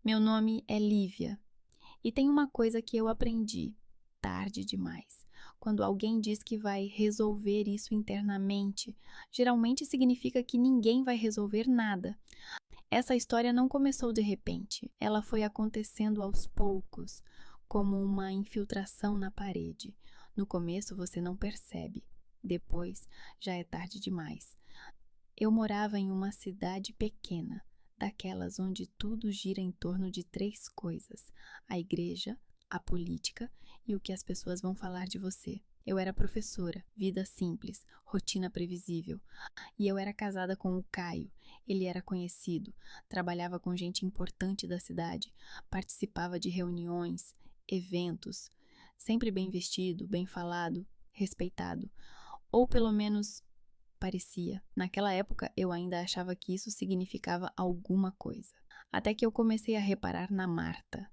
Meu nome é Lívia e tem uma coisa que eu aprendi tarde demais. Quando alguém diz que vai resolver isso internamente, geralmente significa que ninguém vai resolver nada. Essa história não começou de repente, ela foi acontecendo aos poucos, como uma infiltração na parede. No começo você não percebe, depois já é tarde demais. Eu morava em uma cidade pequena, daquelas onde tudo gira em torno de três coisas: a igreja, a política e o que as pessoas vão falar de você. Eu era professora, vida simples, rotina previsível. E eu era casada com o Caio. Ele era conhecido, trabalhava com gente importante da cidade, participava de reuniões, eventos, sempre bem vestido, bem falado, respeitado. Ou pelo menos parecia. Naquela época eu ainda achava que isso significava alguma coisa. Até que eu comecei a reparar na Marta.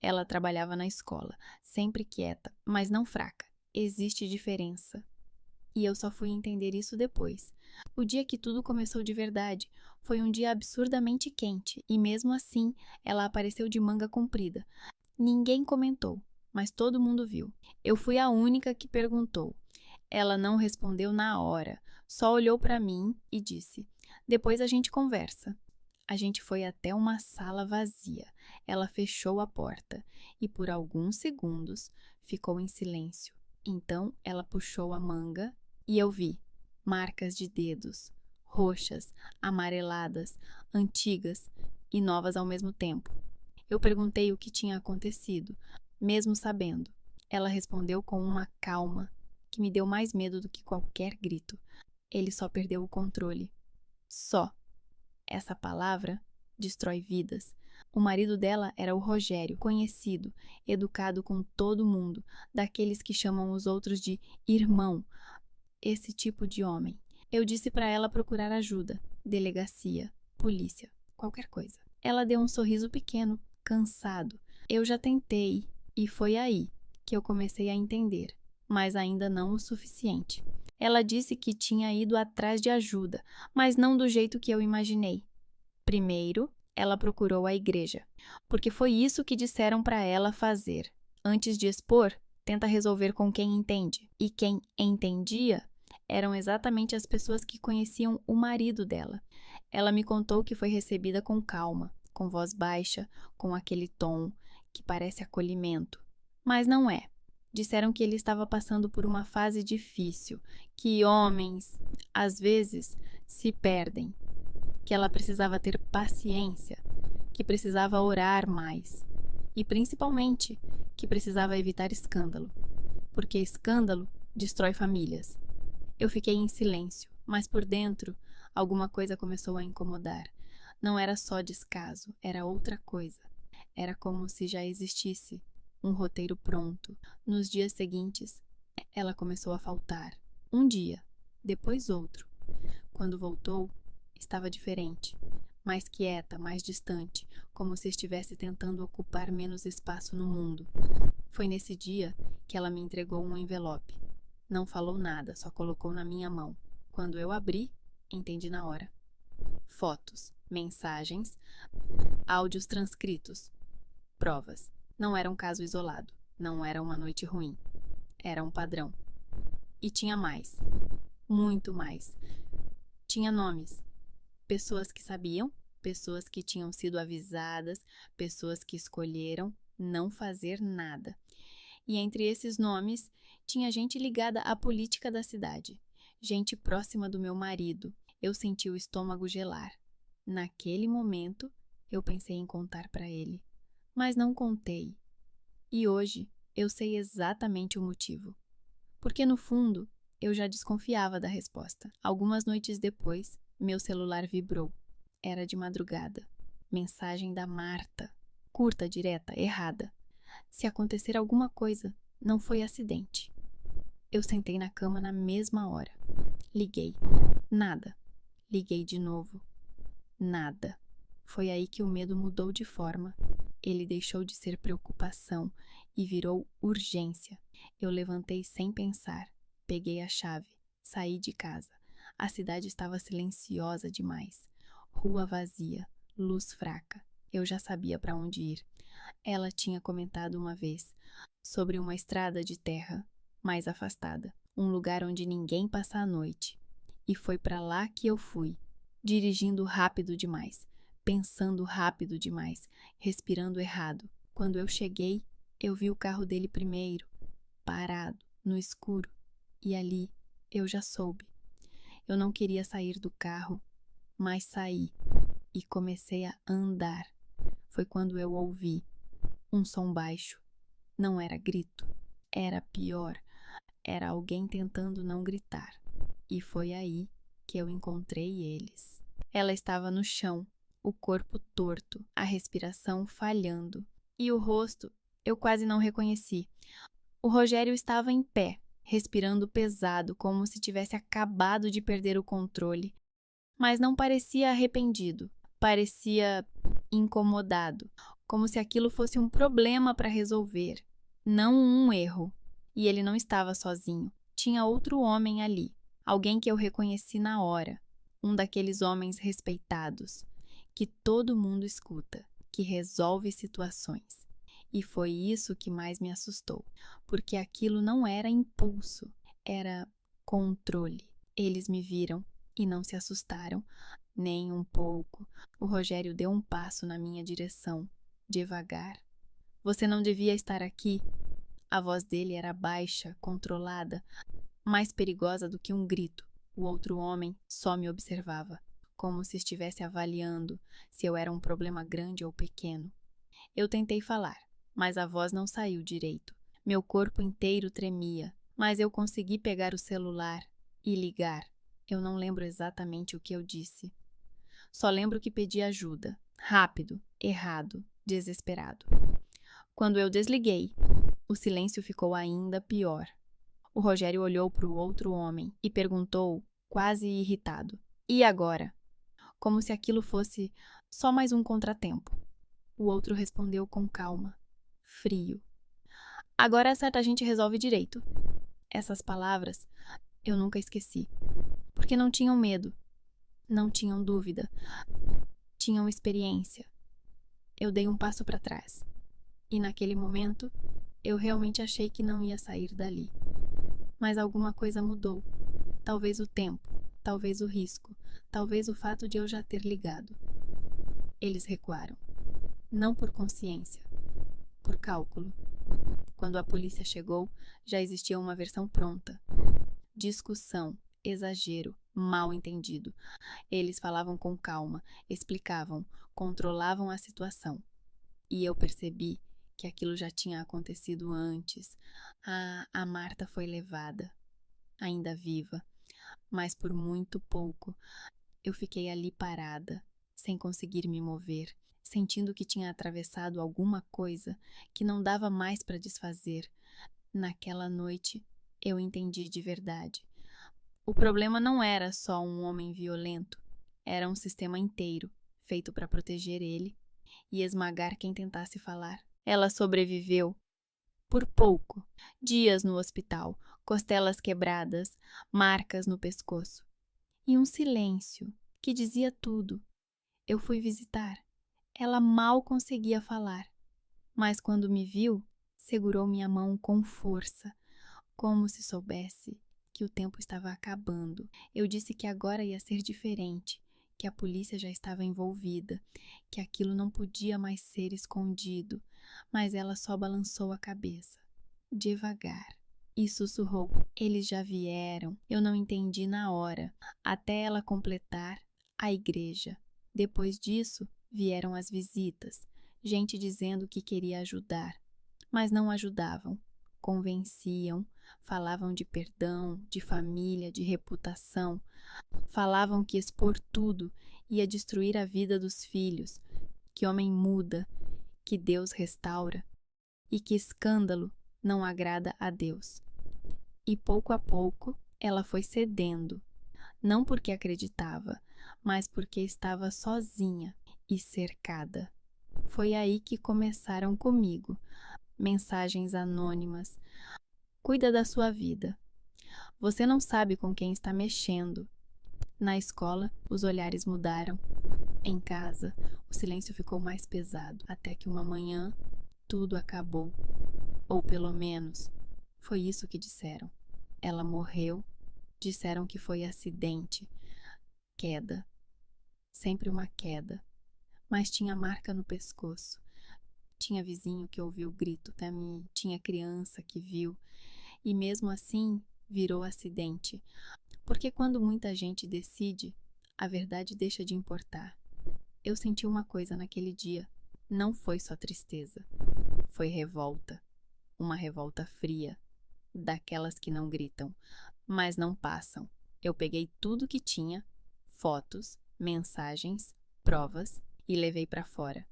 Ela trabalhava na escola, sempre quieta, mas não fraca. Existe diferença. E eu só fui entender isso depois. O dia que tudo começou de verdade foi um dia absurdamente quente, e mesmo assim ela apareceu de manga comprida. Ninguém comentou, mas todo mundo viu. Eu fui a única que perguntou. Ela não respondeu na hora, só olhou para mim e disse: "Depois a gente conversa." A gente foi até uma sala vazia. Ela fechou a porta e por alguns segundos ficou em silêncio. Então ela puxou a manga e eu vi marcas de dedos, roxas, amareladas, antigas e novas ao mesmo tempo. Eu perguntei o que tinha acontecido, mesmo sabendo. Ela respondeu com uma calma que me deu mais medo do que qualquer grito. Ele só perdeu o controle. Só. Essa palavra destrói vidas. O marido dela era o Rogério, conhecido, educado com todo mundo, daqueles que chamam os outros de irmão. Esse tipo de homem. Eu disse para ela procurar ajuda, delegacia, polícia, qualquer coisa. Ela deu um sorriso pequeno, cansado. Eu já tentei, e foi aí que eu comecei a entender, mas ainda não o suficiente. Ela disse que tinha ido atrás de ajuda, mas não do jeito que eu imaginei. Primeiro, ela procurou a igreja, porque foi isso que disseram para ela fazer. Antes de expor, tenta resolver com quem entende. E quem entendia eram exatamente as pessoas que conheciam o marido dela. Ela me contou que foi recebida com calma, com voz baixa, com aquele tom que parece acolhimento. Mas não é. Disseram que ele estava passando por uma fase difícil, que homens, às vezes, se perdem, que ela precisava ter paciência, que precisava orar mais e, principalmente, que precisava evitar escândalo, porque escândalo destrói famílias. Eu fiquei em silêncio, mas por dentro alguma coisa começou a incomodar. Não era só descaso, era outra coisa. Era como se já existisse um roteiro pronto. Nos dias seguintes, ela começou a faltar. Um dia, depois outro. Quando voltou, estava diferente, mais quieta, mais distante, como se estivesse tentando ocupar menos espaço no mundo. Foi nesse dia que ela me entregou um envelope. Não falou nada, só colocou na minha mão. Quando eu abri, entendi na hora. Fotos, mensagens, áudios transcritos, provas. Não era um caso isolado, não era uma noite ruim. Era um padrão. E tinha mais, muito mais. Tinha nomes, pessoas que sabiam, pessoas que tinham sido avisadas, pessoas que escolheram não fazer nada. E entre esses nomes, tinha gente ligada à política da cidade, gente próxima do meu marido. Eu senti o estômago gelar. Naquele momento, eu pensei em contar para ele, mas não contei. E hoje, eu sei exatamente o motivo. Porque no fundo, eu já desconfiava da resposta. Algumas noites depois, meu celular vibrou. Era de madrugada. Mensagem da Marta. Curta, direta, errada. Se acontecer alguma coisa, não foi acidente. Eu sentei na cama na mesma hora. Liguei. Nada. Liguei de novo. Nada. Foi aí que o medo mudou de forma. Ele deixou de ser preocupação e virou urgência. Eu levantei sem pensar. Peguei a chave. Saí de casa. A cidade estava silenciosa demais. Rua vazia. Luz fraca. Eu já sabia para onde ir. Ela tinha comentado uma vez sobre uma estrada de terra mais afastada, um lugar onde ninguém passa a noite. E foi para lá que eu fui, dirigindo rápido demais, pensando rápido demais, respirando errado. Quando eu cheguei, eu vi o carro dele primeiro, parado, no escuro, e ali eu já soube. Eu não queria sair do carro, mas saí e comecei a andar. Foi quando eu ouvi um som baixo. Não era grito, era pior, era alguém tentando não gritar. E foi aí que eu encontrei eles. Ela estava no chão, o corpo torto, a respiração falhando. E o rosto eu quase não reconheci. O Rogério estava em pé, respirando pesado, como se tivesse acabado de perder o controle. Mas não parecia arrependido, parecia incomodado, como se aquilo fosse um problema para resolver, não um erro. E ele não estava sozinho. Tinha outro homem ali, alguém que eu reconheci na hora, um daqueles homens respeitados, que todo mundo escuta, que resolve situações. E foi isso que mais me assustou, porque aquilo não era impulso, era controle. Eles me viram e não se assustaram, nem um pouco. O Rogério deu um passo na minha direção, devagar. Você não devia estar aqui. A voz dele era baixa, controlada, mais perigosa do que um grito. O outro homem só me observava, como se estivesse avaliando se eu era um problema grande ou pequeno. Eu tentei falar, mas a voz não saiu direito. Meu corpo inteiro tremia, mas eu consegui pegar o celular e ligar. Eu não lembro exatamente o que eu disse. Só lembro que pedi ajuda. Rápido, errado, desesperado. Quando eu desliguei, o silêncio ficou ainda pior. O Rogério olhou para o outro homem e perguntou, quase irritado: "E agora?" Como se aquilo fosse só mais um contratempo. O outro respondeu com calma, frio: "Agora é certo, a gente resolve direito." Essas palavras eu nunca esqueci, porque não tinham medo, não tinham dúvida, tinham experiência. Eu dei um passo para trás, e naquele momento eu realmente achei que não ia sair dali. Mas alguma coisa mudou. Talvez o tempo, talvez o risco, talvez o fato de eu já ter ligado. Eles recuaram. Não por consciência, por cálculo. Quando a polícia chegou, já existia uma versão pronta. Discussão, exagero, mal entendido. Eles falavam com calma, explicavam, controlavam a situação. E eu percebi que aquilo já tinha acontecido antes. A Marta foi levada, ainda viva, mas por muito pouco. Eu fiquei ali parada, sem conseguir me mover, sentindo que tinha atravessado alguma coisa que não dava mais para desfazer. Naquela noite, eu entendi de verdade. O problema não era só um homem violento, era um sistema inteiro, feito para proteger ele e esmagar quem tentasse falar. Ela sobreviveu por pouco. Dias no hospital, costelas quebradas, marcas no pescoço. E um silêncio que dizia tudo. Eu fui visitar. Ela mal conseguia falar, mas quando me viu, segurou minha mão com força, como se soubesse que o tempo estava acabando. Eu disse que agora ia ser diferente, que a polícia já estava envolvida, que aquilo não podia mais ser escondido, mas ela só balançou a cabeça, devagar, e sussurrou: "Eles já vieram." Eu não entendi na hora, até ela completar: "A igreja." Depois disso, vieram as visitas, gente dizendo que queria ajudar, mas não ajudavam. Convenciam, falavam de perdão, de família, de reputação. Falavam que expor tudo ia destruir a vida dos filhos, que homem muda, que Deus restaura e que escândalo não agrada a Deus. E pouco a pouco ela foi cedendo, não porque acreditava, mas porque estava sozinha e cercada. Foi aí que começaram comigo mensagens anônimas: "Cuida da sua vida. Você não sabe com quem está mexendo." Na escola, os olhares mudaram. Em casa, o silêncio ficou mais pesado, até que uma manhã tudo acabou. Ou pelo menos, foi isso que disseram. Ela morreu, disseram que foi acidente, queda, sempre uma queda, mas tinha marca no pescoço. Tinha vizinho que ouviu o grito também, tinha criança que viu, e mesmo assim virou acidente, porque quando muita gente decide, a verdade deixa de importar. Eu senti uma coisa naquele dia, não foi só tristeza, foi revolta, uma revolta fria, daquelas que não gritam, mas não passam. Eu peguei tudo que tinha, fotos, mensagens, provas, e levei para fora,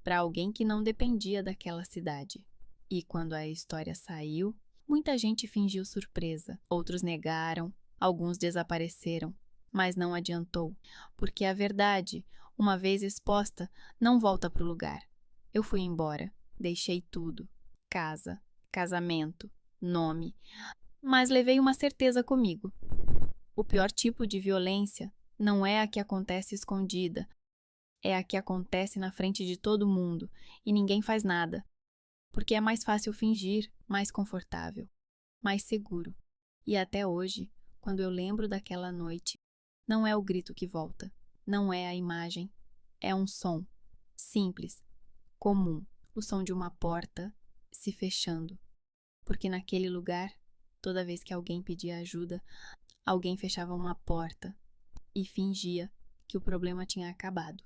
para alguém que não dependia daquela cidade. E quando a história saiu, muita gente fingiu surpresa, outros negaram, alguns desapareceram, mas não adiantou, porque a verdade, uma vez exposta, não volta para o lugar. Eu fui embora, deixei tudo: casa, casamento, nome, mas levei uma certeza comigo. O pior tipo de violência não é a que acontece escondida, é a que acontece na frente de todo mundo e ninguém faz nada, porque é mais fácil fingir, mais confortável, mais seguro. E até hoje, quando eu lembro daquela noite, não é o grito que volta, não é a imagem, é um som simples, comum, o som de uma porta se fechando, porque naquele lugar, toda vez que alguém pedia ajuda, alguém fechava uma porta e fingia que o problema tinha acabado.